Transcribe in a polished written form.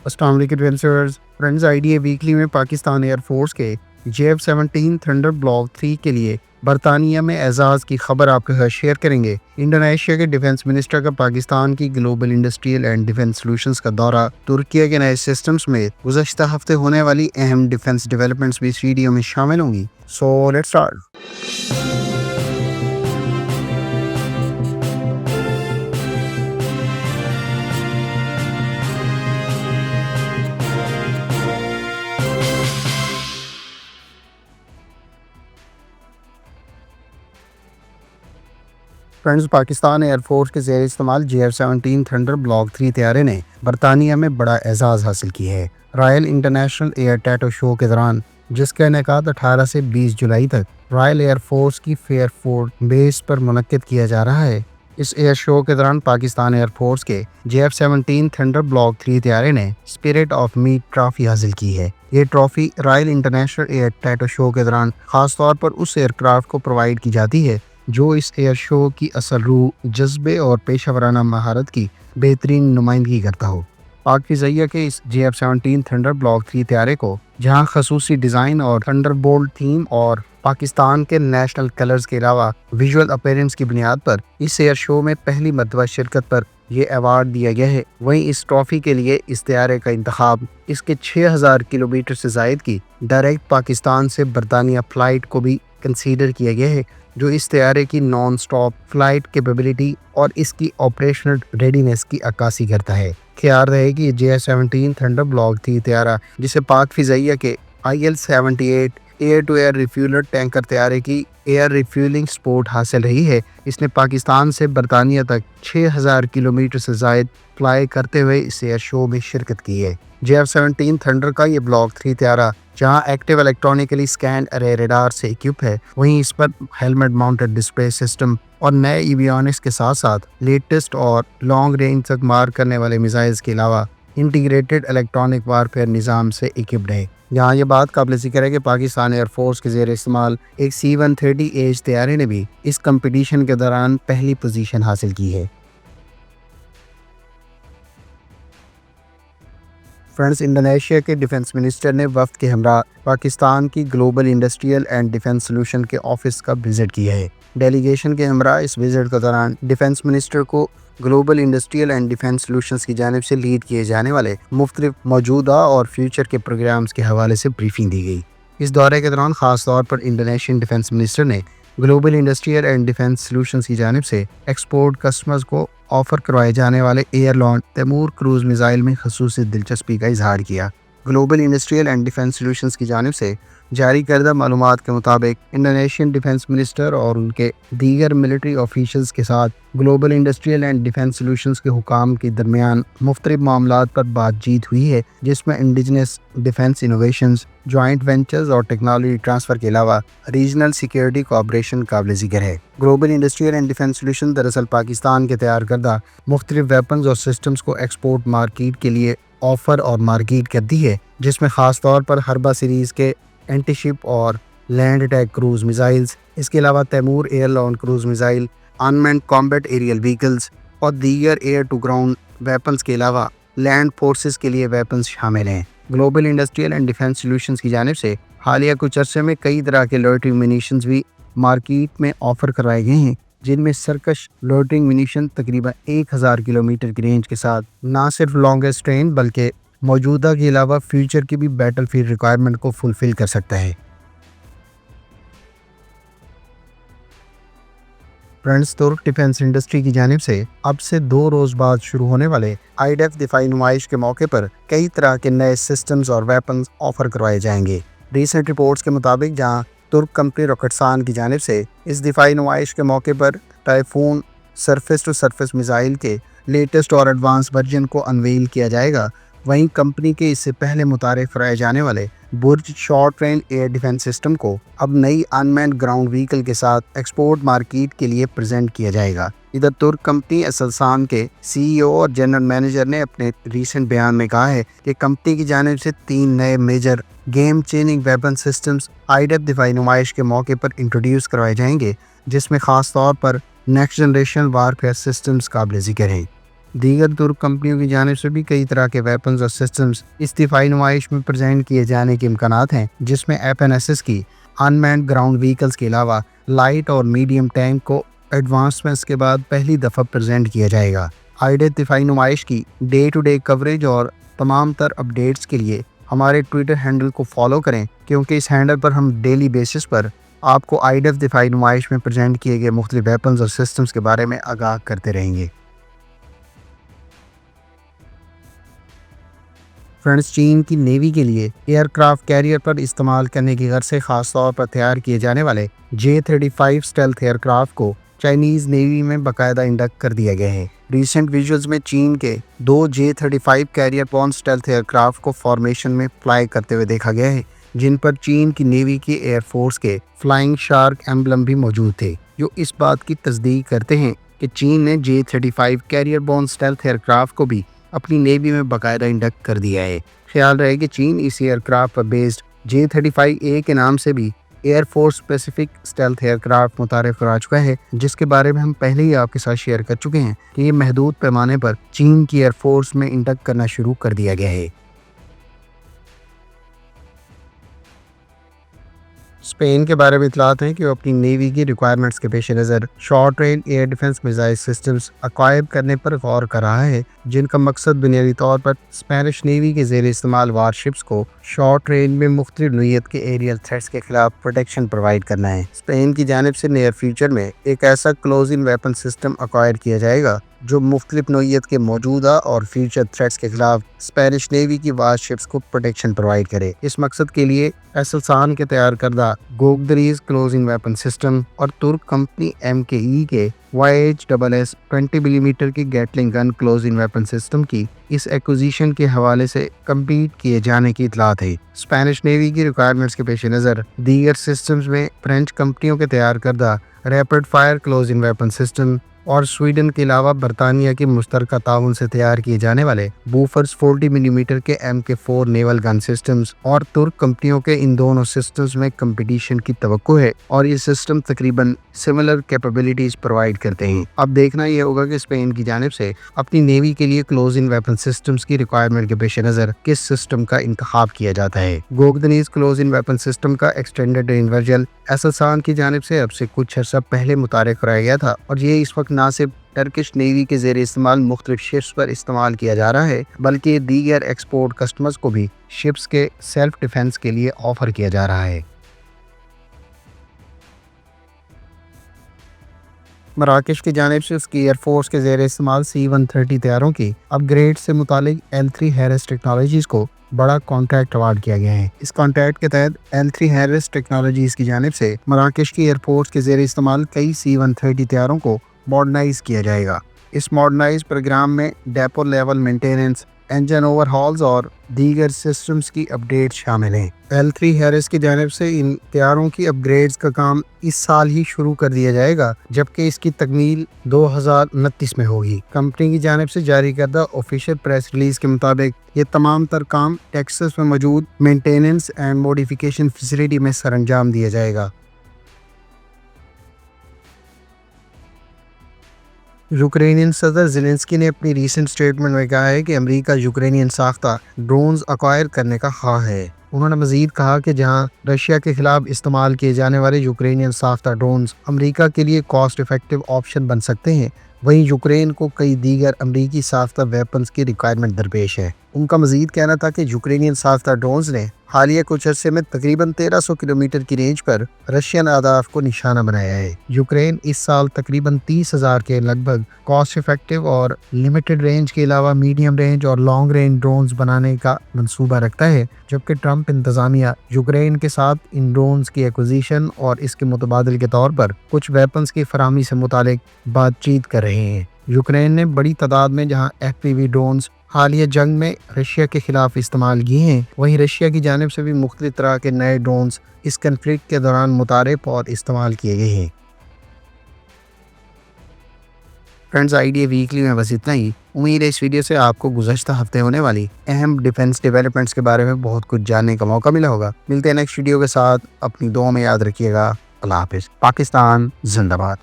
अस्सलाम वालेकुम friends. IDA weekly में पाकिस्तान एयर फोर्स के JF-17 थंडर ब्लॉक 3 के लिए बरतानिया में एजाज़ की खबर आपके साथ शेयर करेंगे। इंडोनेशिया के डिफेंस मिनिस्टर का पाकिस्तान की global industrial and defence solutions का दौरा, तुर्की के नए सिस्टम्स में गुज़श्ता हफ्ते होने वाली अहम डिफेंस डेवलपमेंट्स भी इस वीडियो में शामिल होंगी। So let's start. Friends, Pakistan air force के ज़ेर इस्तेमाल JF-17 थंडर ब्लॉक 3 तैयारे ने बरतानिया में बड़ा एजाज़ हासिल किया है। Royal international air tattoo show के दौरान, जिसका इनेकाद 18 से 20 जुलाई तक रॉयल एयरफोर्स की फेयरफोर्ड बेस पर मुनक्किद किया जा रहा है। इस एयर शो के दौरान पाकिस्तान एयरफोर्स के JF-17 थंडर ब्लॉक 3 तैयारे ने स्पिरिट ऑफ मीट ट्रॉफी हासिल की है। ये trophy royal international air tattoo show के दौरान खास तौर पर उस एयरक्राफ्ट को प्रोवाइड की जाती है जो इस एयर शो की असल रूह, जज्बे और पेशा वराना महारत की बेहतरीन नुमाइंदगी करता हो। पाक फिज़ाइया के इस JF-17 थंडर ब्लॉक 3 तैयारे को जहां खसूसी डिज़ाइन और थंडरबोल्ट थीम और पाकिस्तान के नेशनल कलर्स के अलावा विजुअल अपीयरेंस की बुनियाद पर इस एयर शो में पहली मरतबा शिरकत पर यह अवार्ड दिया गया है, वहीं इस ट्रॉफी के लिए इस तैयारे का इंतखाब इसके 6000 किलोमीटर से ज़ायद की डायरेक्ट पाकिस्तान से बरतानिया फ़्लाइट को भी कंसीडर किया गया है, जो इस तैयारे की नॉन स्टॉप फ्लाइट कैपेबिलिटी और इसकी ऑपरेशनल रेडीनेस की अक्कासी करता है। ख्याल रहे कि JF-17 थंडर ब्लॉक 3 तैयारा, जिसे पाक फिज़ाइया के IL-78 air to air refueller tanker तैयारे की एयर रिफ्यूलिंग सपोर्ट हासिल रही है, इसने पाकिस्तान से बरतानिया तक 6000 किलोमीटर से ज़ायद फ्लाई करते हुए इस एयर शो में शिरकत की है। JF-17 थंडर का ये ब्लॉक 3 तैयारा जहां एक्टिव इलेक्ट्रॉनिकली स्कैन अरे रेडार से इक्विप है, वहीं इस पर हेलमेट माउंटेड डिस्प्ले सिस्टम और नए एवियोनिक्स के साथ साथ लेटेस्ट और लॉन्ग रेंज तक मार करने वाले मिसाइल्स के अलावा इंटीग्रेटेड इलेक्ट्रॉनिक वारफेयर निज़ाम से इक्विप्ड है। यहाँ ये बात काबिल ज़िक्र है कि पाकिस्तान एयरफोर्स के ज़ेर इस्तेमाल एक C-130H तैयारे ने भी इस कंपटीशन के दौरान पहली पोजीशन हासिल की है। फ्रेंड्स, इंडोनेशिया के डिफेंस मिनिस्टर ने वफ्द के हमरा पाकिस्तान की global industrial and defence solution के ऑफिस का विजिट किया है। डेलीगेशन के हमरा इस विजिट के दौरान डिफेंस मिनिस्टर को global industrial and defence solutions की जानिब से लीड किए जाने वाले मुख्तलिफ मौजूदा और फ्यूचर के प्रोग्राम्स के हवाले से ब्रीफिंग दी गई। इस दौरे के दौरान ख़ास तौर पर इंडोनेशियन डिफेंस मिनिस्टर ने global industrial and defence solutions की जानिब से एक्सपोर्ट कस्टमर्स को ऑफर करवाए जाने वाले air launch Taimur cruise missile में खसूसी दिलचस्पी का इजहार किया। Global industrial and defence solutions की जानिब से जारी करदा मालूमात के मुताबिक इंडोनेशियन डिफेंस मिनिस्टर और उनके दीगर मिलिट्री ऑफिशल्स के साथ global industrial and defence solutions के हुकाम के दरमियान मुख्तलिफ मामलात पर बातचीत हुई है, जिसमें indigenous defence innovations, joint ventures और टेक्नोलॉजी ट्रांसफ़र के अलावा रीजनल सिक्योरिटी कोऑपरेशन काबिल ज़िक्र है। Global industrial and defence solution दरअसल पाकिस्तान के तैयार करदा मुख्तलिफ वेपन्स और सिस्टम्स को एक्सपोर्ट मार्केट के लिए ऑफ़र और मार्केट करती है, जिसमें ख़ास तौर पर हरबा सीरीज़ के एंटीशिप और लैंड अटैक क्रूज मिसाइल्स, इसके अलावा Taimur air launch cruise missile, unmanned combat aerial vehicles और दीगर एयर टू ग्राउंड वेपन्स के अलावा लैंड फोर्सेस के लिए वेपन्स शामिल हैं। Global industrial and defence solutions की जानिब से हालिया कुछ अरसे में कई तरह के लोइटरिंग म्यूनिशंस भी मार्केट में ऑफ़र करवाए गए हैं, जिनमें सरकश लोइटरिंग म्यूनिशन तकरीबन 1000 किलोमीटर की रेंज के साथ ना सिर्फ लॉन्गेस्ट रेंज बल्कि मौजूदा के अलावा फ्यूचर की भी बैटल फील्ड रिक्वायरमेंट को फुलफिल कर सकता है। फ्रेंड्स, तुर्क डिफेंस इंडस्ट्री की जानिब से अब से 2 रोज़ बाद शुरू होने वाले IDF दिफाई नुमाइश के मौके पर कई तरह के नए सिस्टम्स और वेपन्स ऑफर करवाए जाएंगे। रीसेंट रिपोर्ट्स के मुताबिक जहां तुर्क कंपनी रॉकेटसान की जानिब से इस दिफाई नुमाइश के मौके पर Typhoon surface to surface missile के लेटेस्ट और एडवांस वर्जन को अनवील किया जाएगा, वहीं कंपनी के इससे पहले मुतारिफ कराए जाने वाले बुर्ज short range air defence system को अब नई अनमैन्ड ग्राउंड व्हीकल के साथ एक्सपोर्ट मार्केट के लिए प्रेजेंट किया जाएगा। इधर तुर्क कंपनी एसलसान के CEO और जनरल मैनेजर ने अपने रीसेंट बयान में कहा है कि कंपनी की जानिब से 3 नए major game changing weapon systems IDF दिफाई नुमाइश के मौके पर इंट्रोड्यूस करवाए जाएंगे, जिसमें ख़ास तौर पर नेक्स्ट जनरेशन वारफेयर सिस्टम्स काबिल ज़िक्र हैं। दीगर तुर्क कंपनियों की जानिब से भी कई तरह के वेपन्स और सिस्टम्स इस दिफाई नुमाइश में प्रेजेंट किए जाने के इम्कानात हैं, जिसमें FNSS की अनमैन्ड ग्राउंड व्हीकल्स के अलावा लाइट और मीडियम टैंक को एडवांसमेंट्स के बाद पहली दफ़ा प्रेजेंट किया जाएगा। आइडिया दिफाई नुमाइश की डे टू डे कवरेज और तमाम तर अपडेट्स के लिए हमारे ट्विटर हैंडल को फॉलो करें, क्योंकि इस हैंडल पर हम डेली बेसिस पर आपको आईडीएफ दिफाई नुमाइश में प्रेजेंट किए गए मुख्तलिफ वेपन्स और सिस्टम्स के बारे में आगाह करते रहेंगे। फ्रेंड्स, चीन की नेवी के लिए एयरक्राफ्ट कैरियर पर इस्तेमाल करने की गर्ज से खास तौर पर तैयार किए जाने वाले J-35 स्टेल्थ एयरक्राफ्ट को चाइनीज नेवी में बाकायदा इंडक्ट कर दिया गया है। रिसेंट विजुअल्स में चीन के 2 J-35 carrier borne stealth aircraft को फॉर्मेशन में फ्लाई करते हुए देखा गया है, जिन पर चीन की नेवी की एयरफोर्स के फ्लाइंग शार्क एम्बलम भी मौजूद थे, जो इस बात की तस्दीक करते हैं कि चीन ने J-35 carrier borne stealth aircraft को भी अपनी नेवी में बाकायदा इंडक्ट कर दिया है। ख्याल रहे कि चीन इस एयरक्राफ्ट पर बेस्ड J-35A के नाम से भी एयरफोर्स स्पेसिफिक स्टेल्थ एयरक्राफ्ट मुतारिफ करा चुका है, जिसके बारे में हम पहले ही आपके साथ शेयर कर चुके हैं कि ये महदूद पैमाने पर चीन की एयरफोर्स में इंडक्ट करना शुरू कर दिया गया है। स्पेन के बारे में इतलात है कि वो अपनी नेवी की रिक्वायरमेंट्स के पेश नज़र short range air defence missile systems acquire करने पर गौर कर रहा है, जिनका मकसद बुनियादी तौर पर स्पेनिश नेवी के ज़ेर इस्तेमाल वारशिप्स को शॉर्ट रेंज में मुख्तलिफ नोयत के एरियल थ्रेट्स के खिलाफ प्रोटेक्शन प्रोवाइड करना है। स्पेन की जानिब से नियर फ्यूचर में एक ऐसा close in weapon system acquire किया जाएगा जो मुख्तलिफ नोयत के मौजूदा और फ्यूचर थ्रेट्स के खिलाफ स्पेनिश नेवी की वारशिप्स को प्रोटेक्शन प्रोवाइड करे। इस मकसद के लिए एसलसान के तैयार करदा गोगदरीज क्लोजिंग वेपन सिस्टम और तुर्क कंपनी MKE के YHSS 20 मिलीमीटर की Gatling gun closing weapon system की इस एक्विजिशन के हवाले से कम्पीट किए जाने की इतलात है। स्पेनिश नेवी की रिक्वायरमेंट्स के पेश नज़र दीगर सिस्टम्स में फ्रेंच कंपनियों के तैयार करदा rapid fire closing weapon system और स्वीडन के अलावा बरतानिया के मुश्तरका ताउन से तैयार किए जाने वाले बूफर्स 40 मिलीमीटर के MK4 नेवल गन सिस्टम्स और तुर्क कंपनियों के इन दोनों सिस्टम्स में कंपटीशन की तवक्को है और ये सिस्टम तकरीबन सिमिलर कैपेबिलिटीज प्रोवाइड करते हैं। अब देखना यह होगा कि स्पेन की जानिब से अपनी नेवी के लिए क्लोज इन वेपन सिस्टम्स की रिक्वायरमेंट के पेश नज़र किस सिस्टम का इंतखाब किया जाता है। गोगदनीज क्लोज इन वेपन सिस्टम का एक्सटेंडेड रेंज वर्जन एसलसान की जानिब से अब से कुछ अर्सा पहले मुतारिफ कराया गया था और ये इस वक्त ना सिर्फ टर्किश नेवी के ज़ेर इस्तेमाल मुख्तलिफ शिप्स पर इस्तेमाल किया जा रहा है, बल्कि दीगर एक्सपोर्ट कस्टमर्स को भी शिप्स के सेल्फ डिफेंस के लिए ऑफर किया जा रहा है। मराकश की जानिब से उसकी एयरफोर्स के ज़ेर इस्तेमाल C-130 तैयारों की अपग्रेड से मुतालिक L3 हैरिस टेक्नोलॉजीज़ को बड़ा कॉन्ट्रैक्ट अवार्ड किया गया है। इस कॉन्ट्रैक्ट के तहत L3 हैरिस टेक्नोलॉजीज़ की जानिब से मराकश की एयरफोर्स के ज़ेर इस्तेमाल कई C-130 तैयारों को मॉडर्नाइज किया जाएगा। इस मॉडर्नाइज प्रोग्राम में डेपो लेवल मेंटेनेंस, इंजन ओवरहॉल्स और दीगर सिस्टम्स की अपडेट शामिल हैं। L3 हैरिस की जानिब से इन तैयारों की अपग्रेड्स का काम इस साल ही शुरू कर दिया जाएगा, जबकि इसकी तकमील 2029 में होगी। कंपनी की जानिब से जारी करदा ऑफिशियल प्रेस रिलीज के मुताबिक ये तमाम तर काम टेक्सास में मौजूद मेंटेनेंस एंड मॉडिफिकेशन फैसिलिटी में सरअंजाम दिया जाएगा। यूक्रेनियन सदर ज़ेलेंस्की ने अपनी रीसेंट स्टेटमेंट में कहा है कि अमेरिका यूक्रेनियन साख्ता ड्रोन्स अक्वायर करने का ख्वाह है। उन्होंने मजीद कहा कि जहां रशिया के खिलाफ इस्तेमाल किए जाने वाले यूक्रेनियन साख्ता ड्रोन्स अमेरिका के लिए कॉस्ट इफेक्टिव ऑप्शन बन सकते हैं, वहीं यूक्रेन को कई दीगर अमरीकी साख्ता वेपन्स की रिक्वायरमेंट दरपेश है। उनका मजीद कहना था कि यूक्रेनियन साख्ता ड्रोन्स ने हालिया कुछ अरसे में तकरीबन 1300 किलोमीटर की रेंज पर रशियन अहदाफ को निशाना बनाया है। यूक्रेन इस साल तकरीबन 30,000 के लगभग कॉस्ट इफेक्टिव और लिमिटेड रेंज के अलावा मीडियम रेंज और लॉन्ग रेंज ड्रोन्स बनाने का मंसूबा रखता है, जबकि ट्रंप इंतजामिया यूक्रेन के साथ इन ड्रोन्स की एक्विजिशन और इसके मुतबादल के तौर पर कुछ वेपन्स की फराहमी से मुतालिक बातचीत कर रहे हैं। यूक्रेन ने बड़ी तादाद में जहां FPV ड्रोन्स हालिया जंग में रशिया के खिलाफ इस्तेमाल किए हैं, वहीं रशिया की जानिब से भी मुख्तलिफ तरह के नए ड्रोन्स इस कन्फ्लिक्ट के दौरान मुतारिफ और इस्तेमाल किए गए हैं। फ्रेंड्स, आईडिया वीकली में बस इतना ही। उम्मीद है इस वीडियो से आपको गुज़श्ता हफ्ते होने वाली अहम डिफेंस डेवलपमेंट्स के बारे में बहुत कुछ जानने का मौका मिला होगा। मिलते हैं नेक्स्ट वीडियो के साथ। अपनी दुआ में याद रखिएगा। अल्लाह हाफिज़। पाकिस्तान जिंदाबाद।